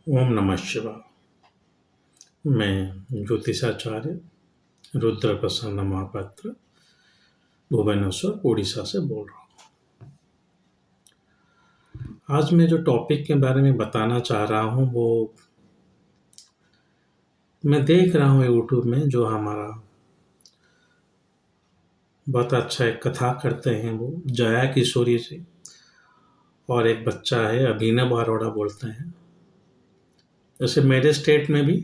ओम नमः शिवाय। मैं ज्योतिषाचार्य रुद्र प्रसन्न महापात्र भुवनेश्वर उड़ीसा से बोल रहा हूँ। आज मैं जो टॉपिक के बारे में बताना चाह रहा हूँ वो मैं देख रहा हूँ यूट्यूब में जो हमारा बहुत अच्छा एक कथा करते हैं वो जया किशोरी जी, और एक बच्चा है अभिनव अरोड़ा बोलते हैं। जैसे मेरे स्टेट में भी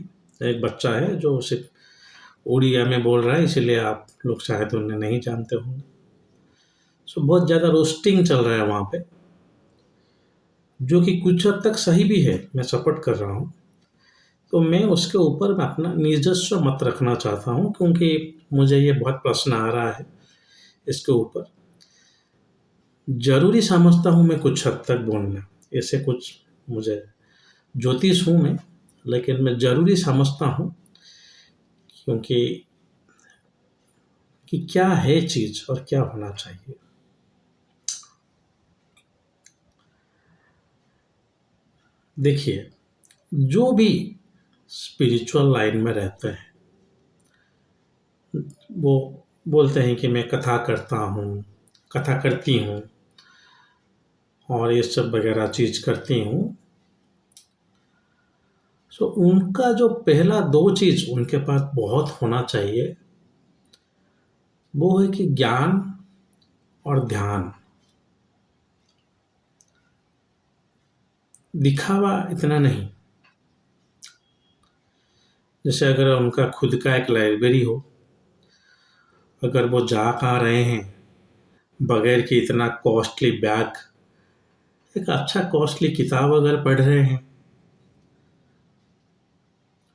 एक बच्चा है जो सिर्फ उड़िया में बोल रहा है, इसीलिए आप लोग शायद उन्हें नहीं जानते होंगे। सो बहुत ज़्यादा रोस्टिंग चल रहा है वहाँ पे, जो कि कुछ हद तक सही भी है, मैं सपोर्ट कर रहा हूँ। तो मैं उसके ऊपर मैं अपना निजस्व मत रखना चाहता हूँ, क्योंकि मुझे ये बहुत प्रश्न आ रहा है इसके ऊपर। ज़रूरी समझता हूँ मैं कुछ हद तक बोलना, ऐसे कुछ मुझे ज्योतिष हूँ मैं, लेकिन मैं ज़रूरी समझता हूँ क्योंकि कि क्या है चीज़ और क्या होना चाहिए। देखिए, जो भी स्पिरिचुअल लाइन में रहते हैं वो बोलते हैं कि मैं कथा करता हूँ, कथा करती हूँ और ये सब वगैरह चीज़ करती हूँ। सो उनका जो पहला दो चीज़ उनके पास बहुत होना चाहिए वो है कि ज्ञान और ध्यान। दिखावा इतना नहीं। जैसे अगर उनका खुद का एक लाइब्रेरी हो, अगर वो जा आ रहे हैं बगैर कि इतना कॉस्टली बैग, एक अच्छा कॉस्टली किताब अगर पढ़ रहे हैं।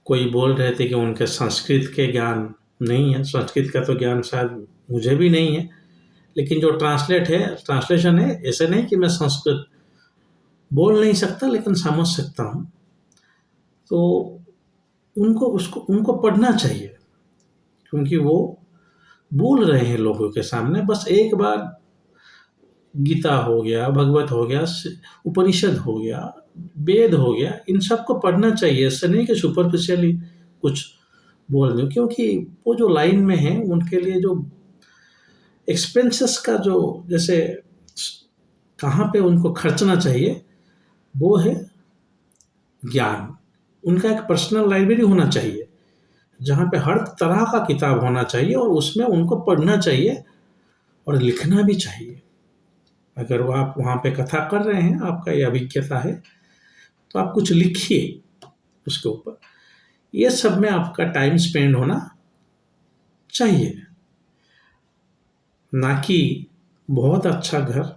कोई बोल रहे थे कि उनके संस्कृत के ज्ञान नहीं है, संस्कृत का तो ज्ञान शायद मुझे भी नहीं है, लेकिन जो ट्रांसलेशन है, ऐसे नहीं कि मैं संस्कृत बोल नहीं सकता लेकिन समझ सकता हूँ। तो उनको पढ़ना चाहिए, क्योंकि वो बोल रहे हैं लोगों के सामने। बस एक बार गीता हो गया, भगवत हो गया, उपनिषद हो गया, वेद हो गया, इन सबको पढ़ना चाहिए। ऐसा नहीं कि सुपरफिशियली कुछ बोल दूं, क्योंकि वो जो लाइन में है उनके लिए जो एक्सपेंसेस का जो जैसे कहाँ पे उनको खर्चना चाहिए वो है ज्ञान। उनका एक पर्सनल लाइब्रेरी होना चाहिए जहाँ पे हर तरह का किताब होना चाहिए और उसमें उनको पढ़ना चाहिए और लिखना भी चाहिए। अगर वो आप वहाँ पे कथा कर रहे हैं, आपका ये अभिज्ञता है, तो आप कुछ लिखिए उसके ऊपर। ये सब में आपका टाइम स्पेंड होना चाहिए, ना कि बहुत अच्छा घर।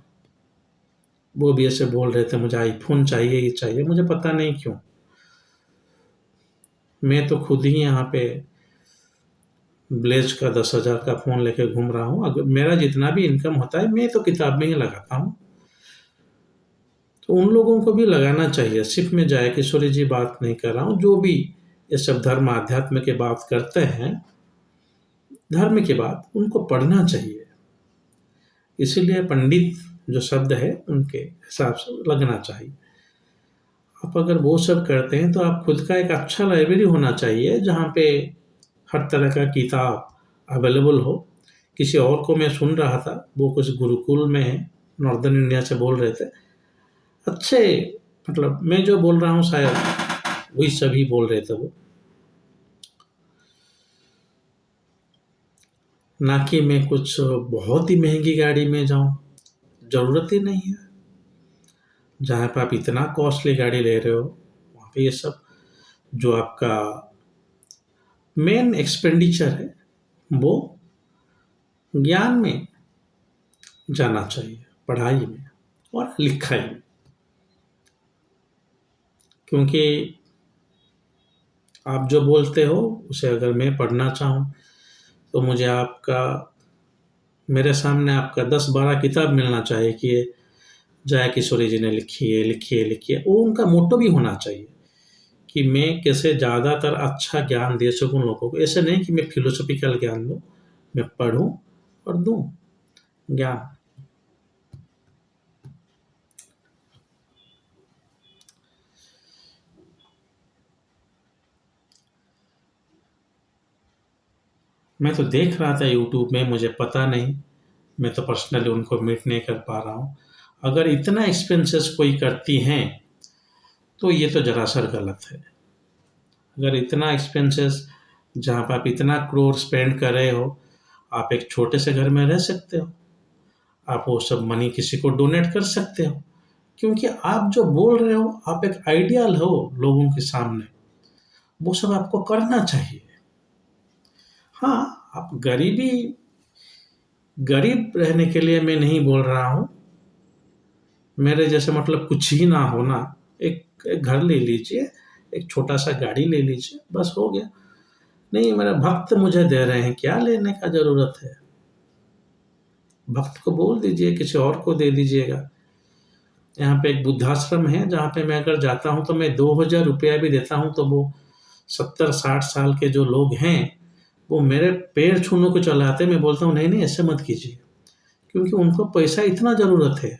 वो भी ऐसे बोल रहे थे मुझे आईफोन चाहिए, ये चाहिए, मुझे पता नहीं क्यों। मैं तो खुद ही यहाँ पे ब्लेज का 10,000 का फ़ोन लेके घूम रहा हूँ। अगर मेरा जितना भी इनकम होता है मैं तो किताब में ही लगाता हूँ। तो उन लोगों को भी लगाना चाहिए। सिर्फ मैं जया किशोरी जी बात नहीं कर रहा हूँ, जो भी ये सब धर्म आध्यात्म की बात करते हैं, धर्म की बात उनको पढ़ना चाहिए। इसीलिए पंडित जो शब्द है उनके हिसाब से लगना चाहिए। आप अगर वो सब करते हैं तो आप खुद का एक अच्छा लाइब्रेरी होना चाहिए जहाँ पे हर तरह का किताब अवेलेबल हो। किसी और को मैं सुन रहा था, वो कुछ गुरुकुल में है, नॉर्दर्न इंडिया से बोल रहे थे। अच्छे, मतलब मैं जो बोल रहा हूँ शायद वही सभी बोल रहे थे वो। ना कि मैं कुछ बहुत ही महंगी गाड़ी में जाऊँ, ज़रूरत ही नहीं है। जहाँ पे आप इतना कॉस्टली गाड़ी ले रहे हो, वहाँ पे ये सब जो आपका मेन एक्सपेंडिचर है वो ज्ञान में जाना चाहिए, पढ़ाई में और लिखाई में। क्योंकि आप जो बोलते हो उसे अगर मैं पढ़ना चाहूँ तो मुझे आपका, मेरे सामने आपका 10-12 किताब मिलना चाहिए कि ये जया किशोरी जी ने लिखी है, लिखी है, लिखी है। वो उनका मोटो भी होना चाहिए कि मैं कैसे ज़्यादातर अच्छा ज्ञान दे सकूँ लोगों को। ऐसे नहीं कि मैं फिलोसॉफिकल ज्ञान दूँ, मैं पढ़ूँ और दूँ ज्ञान। मैं तो देख रहा था यूट्यूब में, मुझे पता नहीं, मैं तो पर्सनली उनको मीट नहीं कर पा रहा हूँ। अगर इतना एक्सपेंसेस कोई करती हैं तो ये तो जरासर गलत है। अगर इतना एक्सपेंसेस, जहाँ पे आप इतना करोड़ स्पेंड कर रहे हो, आप एक छोटे से घर में रह सकते हो। आप वो सब मनी किसी को डोनेट कर सकते हो, क्योंकि आप जो बोल रहे हो, आप एक आइडियल हो लोगों के सामने, वो सब आपको करना चाहिए। हाँ, आप गरीब रहने के लिए मैं नहीं बोल रहा हूँ। मेरे जैसे मतलब कुछ ही ना हो ना, एक घर ले लीजिए, एक छोटा सा गाड़ी ले लीजिए, बस हो गया। नहीं, मेरा भक्त मुझे दे रहे हैं, क्या लेने का जरूरत है? भक्त को बोल दीजिए, किसी और को दे दीजिएगा। यहाँ पे एक वृद्धाश्रम है, जहाँ पे मैं अगर जाता हूँ तो मैं 2,000 रुपया भी देता हूँ, तो वो 70-60 साल के जो लोग हैं, वो मेरे पैर छूने को चले आते हैं। मैं बोलता हूँ नहीं नहीं, ऐसे मत कीजिए, क्योंकि उनको पैसा इतना ज़रूरत है।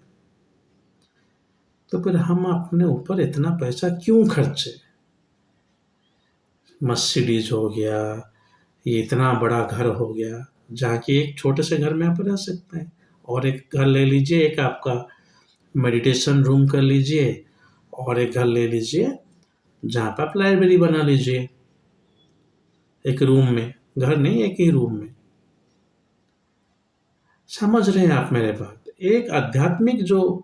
तो फिर हम अपने ऊपर इतना पैसा क्यों खर्चे? मर्सिडीज हो गया, ये इतना बड़ा घर हो गया, जहाँ की एक छोटे से घर में आप रह सकते हैं। और एक घर ले लीजिए, एक आपका मेडिटेशन रूम कर लीजिए, और एक घर ले लीजिए जहाँ पे आप लाइब्रेरी बना लीजिए, एक रूम में। घर नहीं, एक ही रूम में। समझ रहे हैं आप मेरे बात? एक आध्यात्मिक जो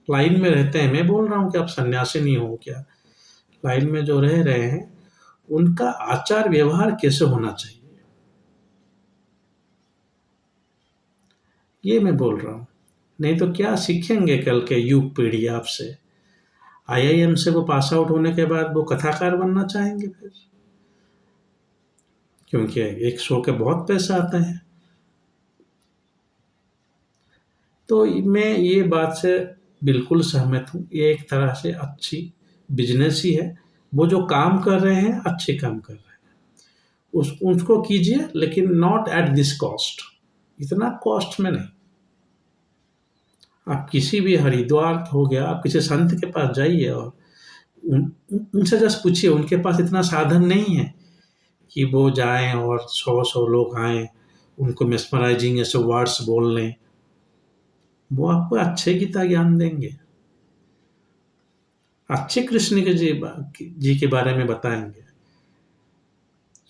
लाइन में रहते हैं, मैं बोल रहा हूँ कि आप सन्यासी नहीं हो क्या, लाइन में जो रह रहे हैं, उनका आचार व्यवहार कैसे होना चाहिए, ये मैं बोल रहा हूँ। नहीं तो क्या सीखेंगे कल के युग पीढ़ी आपसे? आईआईएम से वो पास आउट होने के बाद वो कथाकार बनना चाहेंगे फिर, क्योंकि एक शो के बहुत पैसा आता है। तो मैं ये बात से बिल्कुल सहमत हूँ, ये एक तरह से अच्छी बिजनेस ही है। वो जो काम कर रहे हैं, अच्छे काम कर रहे हैं, उसको कीजिए, लेकिन नॉट एट दिस कॉस्ट, इतना कॉस्ट में नहीं। आप किसी भी हरिद्वार हो गया, आप किसी संत के पास जाइए और उनसे जस्ट पूछिए, उनके पास इतना साधन नहीं है कि वो जाएं और 100 लोग आएं, उनको मेस्मराइजिंग ऐसे वर्ड्स बोल लें। वो आपको अच्छे गीता ज्ञान देंगे, अच्छे कृष्ण के जी के बारे में बताएंगे।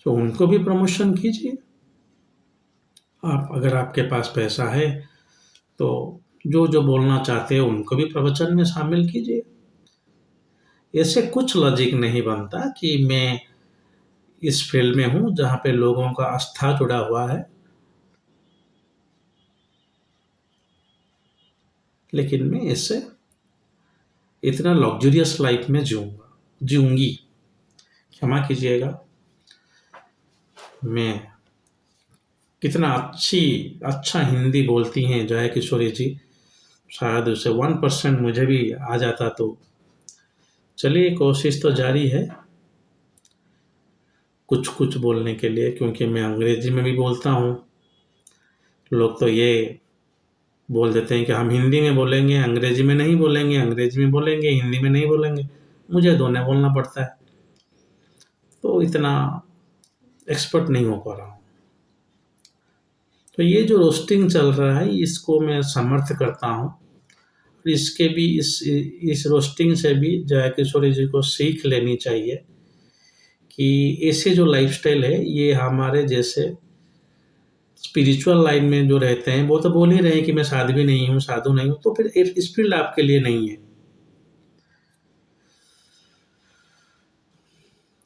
तो उनको भी प्रमोशन कीजिए। आप अगर आपके पास पैसा है तो जो जो बोलना चाहते हैं उनको भी प्रवचन में शामिल कीजिए। ऐसे कुछ लॉजिक नहीं बनता कि मैं इस फील्ड में हूँ जहाँ पे लोगों का आस्था जुड़ा हुआ है, लेकिन मैं इससे इतना लग्जरियस लाइफ में जीऊंगी। क्षमा कीजिएगा, मैं कितना अच्छा हिंदी बोलती हैं जया किशोरी जी, शायद उसे 1% मुझे भी आ जाता तो। चलिए, कोशिश तो जारी है कुछ कुछ बोलने के लिए, क्योंकि मैं अंग्रेजी में भी बोलता हूँ। लोग तो ये बोल देते हैं कि हम हिंदी में बोलेंगे, अंग्रेजी में नहीं बोलेंगे, अंग्रेजी में बोलेंगे, हिंदी में नहीं बोलेंगे। मुझे दोनों बोलना पड़ता है, तो इतना एक्सपर्ट नहीं हो पा रहा हूँ। तो ये जो रोस्टिंग चल रहा है, इसको मैं समर्थ करता हूँ। इसके भी इस रोस्टिंग से भी जया किशोरी जी को सीख लेनी चाहिए कि ऐसे जो लाइफस्टाइल है, ये हमारे जैसे स्पिरिचुअल लाइन में जो रहते हैं, वो तो बोल ही रहे हैं कि मैं साध्वी नहीं हूँ, साधु नहीं हूँ, तो फिर इस फील्ड आपके लिए नहीं है।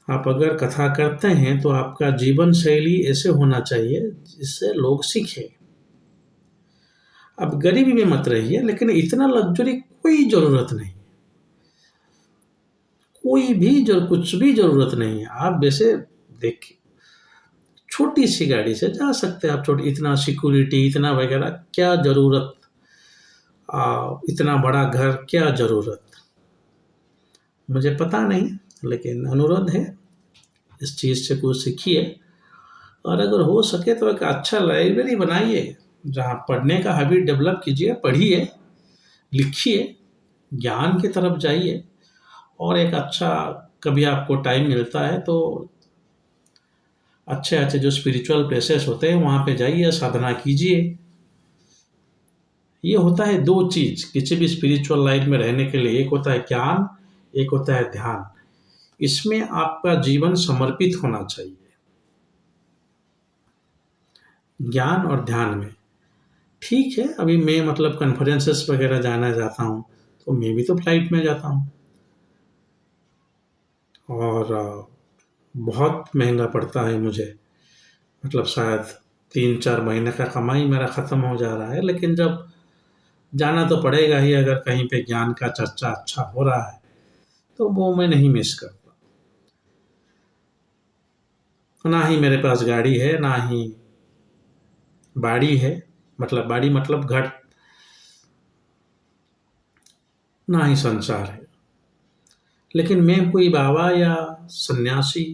आप अगर कथा करते हैं तो आपका जीवन शैली ऐसे होना चाहिए जिससे लोग सीखें। अब गरीबी में मत रहिए, लेकिन इतना लग्जरी कोई ज़रूरत नहीं, कुछ भी ज़रूरत नहीं है। आप वैसे देखिए, छोटी सी गाड़ी से जा सकते हैं आप, छोटी, इतना सिक्योरिटी, इतना वगैरह क्या ज़रूरत? इतना बड़ा घर क्या ज़रूरत? मुझे पता नहीं, लेकिन अनुरोध है, इस चीज़ से कुछ सीखिए। और अगर हो सके तो एक अच्छा लाइब्रेरी बनाइए, जहाँ पढ़ने का हैबिट डेवलप कीजिए, पढ़िए, लिखिए, ज्ञान की तरफ जाइए। और एक अच्छा, कभी आपको टाइम मिलता है तो अच्छे अच्छे जो स्पिरिचुअल प्लेसेस होते हैं वहाँ पे जाइए, साधना कीजिए। ये होता है दो चीज़ किसी भी स्पिरिचुअल लाइफ में रहने के लिए, एक होता है ज्ञान, एक होता है ध्यान। इसमें आपका जीवन समर्पित होना चाहिए, ज्ञान और ध्यान में। ठीक है, अभी मैं मतलब कॉन्फ्रेंसेस वगैरह जाना जाता हूँ, तो मैं भी तो फ्लाइट में जाता हूँ, और बहुत महंगा पड़ता है मुझे। मतलब शायद 3-4 महीने का कमाई मेरा ख़त्म हो जा रहा है, लेकिन जब जाना तो पड़ेगा ही, अगर कहीं पे ज्ञान का चर्चा अच्छा हो रहा है तो वो मैं नहीं मिस करता। ना ही मेरे पास गाड़ी है, ना ही बाड़ी है, मतलब बाड़ी मतलब घर, ना ही संसार है। लेकिन मैं कोई बाबा या सन्यासी,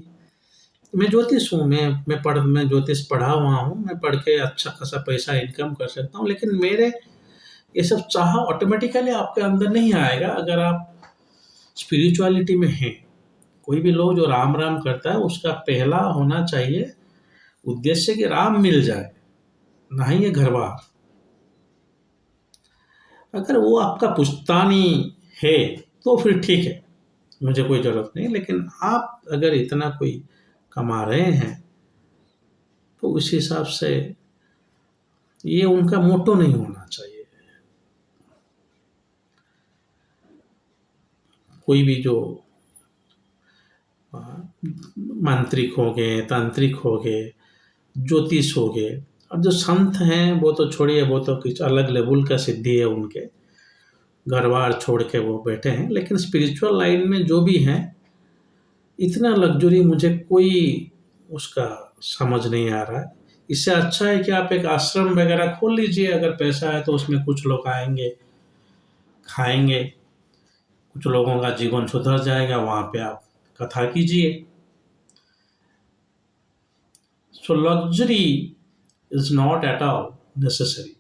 मैं ज्योतिष हूँ, मैं ज्योतिष पढ़ा हुआ हूँ, मैं पढ़ के अच्छा खासा पैसा इनकम कर सकता हूँ, लेकिन मेरे ये सब चाह ऑटोमेटिकली आपके अंदर नहीं आएगा अगर आप स्पिरिचुअलिटी में हैं। कोई भी लोग जो राम राम करता है उसका पहला होना चाहिए उद्देश्य कि राम मिल जाए, ना ही ये घर बार। अगर वो आपका पुश्तानी है तो फिर ठीक है, मुझे कोई ज़रूरत नहीं, लेकिन आप अगर इतना कोई कमा रहे हैं तो उस हिसाब से ये उनका मोटो नहीं होना चाहिए। कोई भी जो अ, मांत्रिक हो गए, तांत्रिक हो गए, ज्योतिष हो गए, और जो संत हैं वो तो छोड़िए, वो तो कुछ अलग लेवल का सिद्धि है उनके, घर-बार छोड़ के वो बैठे हैं। लेकिन स्पिरिचुअल लाइन में जो भी हैं, इतना लग्ज़री मुझे कोई उसका समझ नहीं आ रहा है। इससे अच्छा है कि आप एक आश्रम वगैरह खोल लीजिए, अगर पैसा है तो उसमें कुछ लोग आएँगे, खाएँगे, कुछ लोगों का जीवन सुधर जाएगा, वहाँ पे आप कथा कीजिए। So luxury is not at all necessary.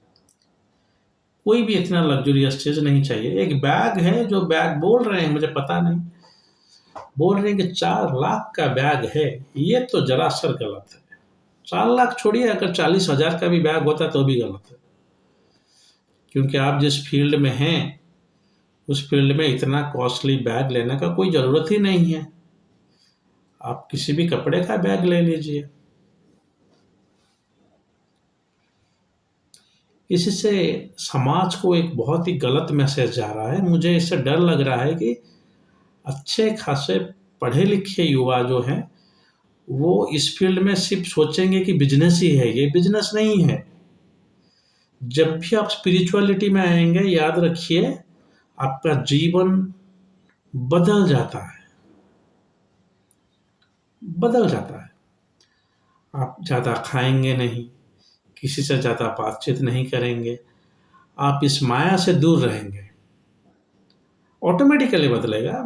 कोई भी इतना लग्ज़रियस चीज़ नहीं चाहिए। एक बैग है, जो बैग बोल रहे हैं मुझे पता नहीं, बोल रहे हैं कि 4 लाख का बैग है, ये तो ज़रा-सा गलत है। 4 लाख छोड़िए, अगर 40,000 का भी बैग होता तो भी गलत है। क्योंकि आप जिस फ़ील्ड में हैं, उस फ़ील्ड में इतना कॉस्टली बैग लेने का कोई ज़रूरत ही नहीं है। आप किसी भी कपड़े का बैग ले लीजिए। इससे समाज को एक बहुत ही गलत मैसेज जा रहा है। मुझे इससे डर लग रहा है कि अच्छे खासे पढ़े लिखे युवा जो हैं, वो इस फील्ड में सिर्फ सोचेंगे कि बिजनेस ही है। ये बिजनेस नहीं है। जब भी आप स्पिरिचुअलिटी में आएंगे, याद रखिए, आपका जीवन बदल जाता है, बदल जाता है। आप ज़्यादा खाएंगे नहीं, किसी से ज़्यादा बातचीत नहीं करेंगे, आप इस माया से दूर रहेंगे, ऑटोमेटिकली बदलेगा।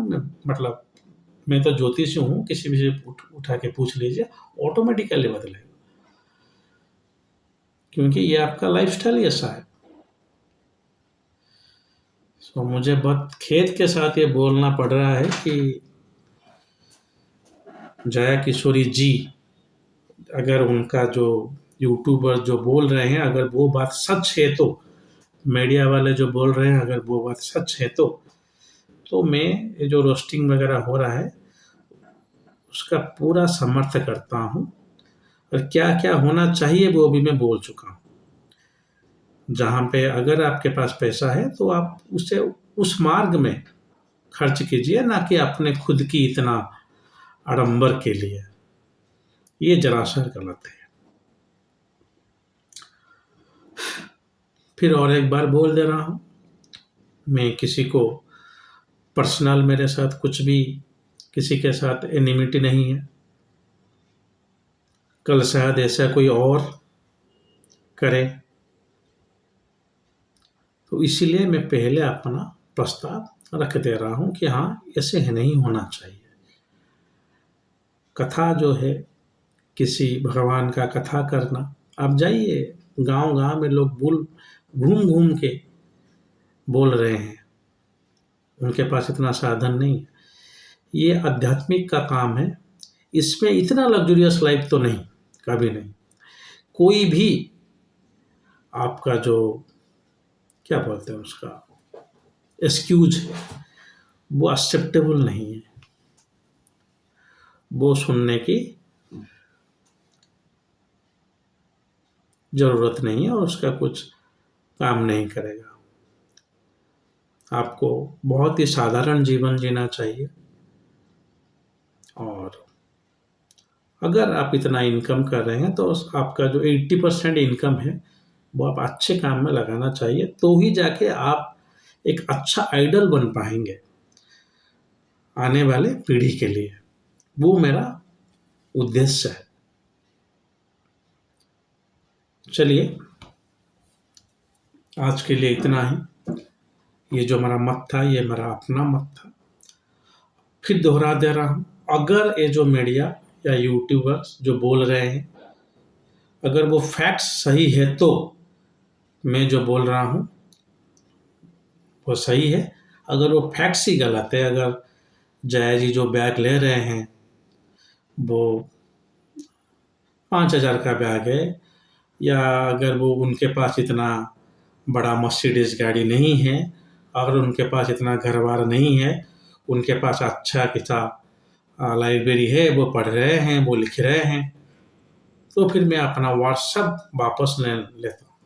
मतलब मैं तो ज्योतिषी हूँ, किसी भी से उठा के पूछ लीजिए, ऑटोमेटिकली बदलेगा, क्योंकि ये आपका लाइफस्टाइल ही ऐसा है। तो मुझे बहुत खेद के साथ ये बोलना पड़ रहा है कि जया किशोरी जी, अगर उनका जो यूट्यूबर जो बोल रहे हैं, अगर वो बात सच है, तो मीडिया वाले जो बोल रहे हैं अगर वो बात सच है, तो मैं ये जो रोस्टिंग वगैरह हो रहा है उसका पूरा समर्थन करता हूँ, और क्या क्या होना चाहिए वो भी मैं बोल चुका हूँ। जहाँ पे अगर आपके पास पैसा है तो आप उसे उस मार्ग में खर्च कीजिए, ना कि अपने खुद की इतना आडंबर के लिए। ये जरा-सा गलत है। फिर और एक बार बोल दे रहा हूँ, मैं किसी को पर्सनल, मेरे साथ कुछ भी किसी के साथ एनिमिटी नहीं है। कल शायद ऐसा कोई और करे, तो इसीलिए मैं पहले अपना प्रस्ताव रख दे रहा हूँ कि हाँ, ऐसे नहीं होना चाहिए। कथा जो है, किसी भगवान का कथा करना, आप जाइए गांव-गांव में, लोग घूम-घूम के बोल रहे हैं, उनके पास इतना साधन नहीं है। ये आध्यात्मिक का काम है, इसमें इतना लग्ज़रियस लाइफ तो नहीं। कभी नहीं। कोई भी आपका जो क्या बोलते हैं उसका एक्सक्यूज है वो एक्सेप्टेबल नहीं है, वो सुनने की ज़रूरत नहीं है और उसका कुछ काम नहीं करेगा। आपको बहुत ही साधारण जीवन जीना चाहिए और अगर आप इतना इनकम कर रहे हैं तो आपका जो 80% इनकम है वो आप अच्छे काम में लगाना चाहिए, तो ही जाके आप एक अच्छा आइडल बन पाएंगे आने वाले पीढ़ी के लिए। वो मेरा उद्देश्य है। चलिए आज के लिए इतना ही। ये जो मेरा मत था ये मेरा अपना मत था। फिर दोहरा दे रहा हूँ, अगर ये जो मीडिया या यूट्यूबर्स जो बोल रहे हैं अगर वो फैक्ट्स सही है तो मैं जो बोल रहा हूँ वो सही है। अगर वो फैक्ट्स ही गलत है, अगर जया जी जो बैग ले रहे हैं वो 5,000 का बैग है, या अगर वो उनके पास इतना बड़ा मर्सिडीज गाड़ी नहीं है, अगर उनके पास इतना घर बार नहीं है, उनके पास अच्छा किताब लाइब्रेरी है, वो पढ़ रहे हैं, वो लिख रहे हैं, तो फिर मैं अपना व्हाट्सएप वापस ले लेता हूँ,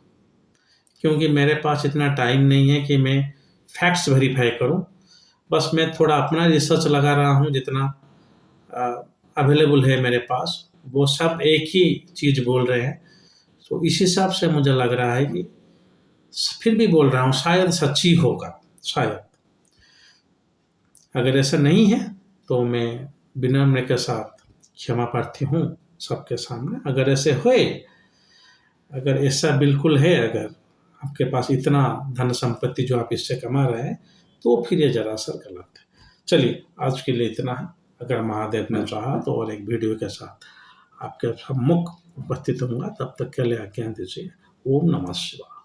क्योंकि मेरे पास इतना टाइम नहीं है कि मैं फैक्ट्स वेरीफाई करूँ। बस मैं थोड़ा अपना रिसर्च लगा रहा हूँ, जितना अवेलेबल है मेरे पास वो सब एक ही चीज़ बोल रहे हैं, तो इस हिसाब से मुझे लग रहा है कि फिर भी बोल रहा हूँ शायद सच्ची होगा, शायद। अगर ऐसा नहीं है तो मैं विनम्र के साथ क्षमा प्रार्थी हूँ सबके सामने। अगर ऐसे होए, अगर ऐसा बिल्कुल है, अगर आपके पास इतना धन संपत्ति जो आप इससे कमा रहे हैं, तो फिर ये जरासर गलत है। चलिए आज के लिए इतना है। अगर महादेव ने चाहा तो और एक वीडियो के साथ आपके सम्मुख उपस्थित होऊंगा। तब तक के लिए आज्ञा दीजिए। ओम नमः शिवाय।